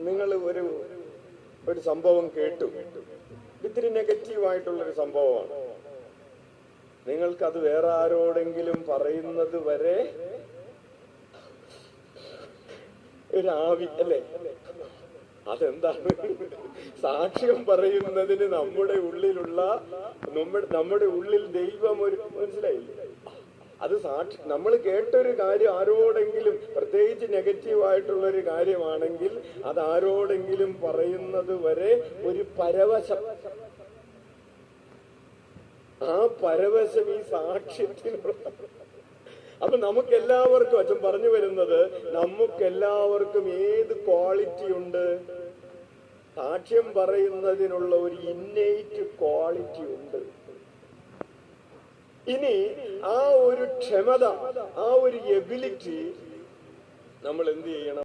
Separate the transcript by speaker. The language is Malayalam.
Speaker 1: നിങ്ങൾ ഒരു സംഭവം കേട്ടു, ഇത്തിരി നെഗറ്റീവായിട്ടുള്ളൊരു സംഭവമാണ്. നിങ്ങൾക്കത് വേറെ ആരോടെങ്കിലും പറയുന്നത് വരെ ഒരു ആവി അല്ലേ? അതെന്താണ്? സാക്ഷ്യം പറയുന്നതിന് നമ്മുടെ ഉള്ളിൽ ദൈവം മനസ്സിലായില്ലേ? അത് നമ്മൾ കേട്ടൊരു കാര്യം ആരോടെങ്കിലും, പ്രത്യേകിച്ച് നെഗറ്റീവായിട്ടുള്ളൊരു കാര്യമാണെങ്കിൽ അത് ആരോടെങ്കിലും പറയുന്നത് വരെ ഒരു പരവശം. ആ പരവശം ഈ സാക്ഷ്യത്തിനുള്ള. അപ്പൊ നമുക്കെല്ലാവർക്കും, അച്ഛൻ പറഞ്ഞു വരുന്നത്, നമുക്കെല്ലാവർക്കും ഏത് ക്വാളിറ്റി ഉണ്ട്? സാക്ഷ്യം പറയുന്നതിനുള്ള ഒരു ഇന്നേറ്റ് ക്വാളിറ്റി ഉണ്ട്. ഇനി ആ ഒരു ക്ഷമത, ആ ഒരു എബിലിറ്റി നമ്മൾ എന്ത് ചെയ്യണം?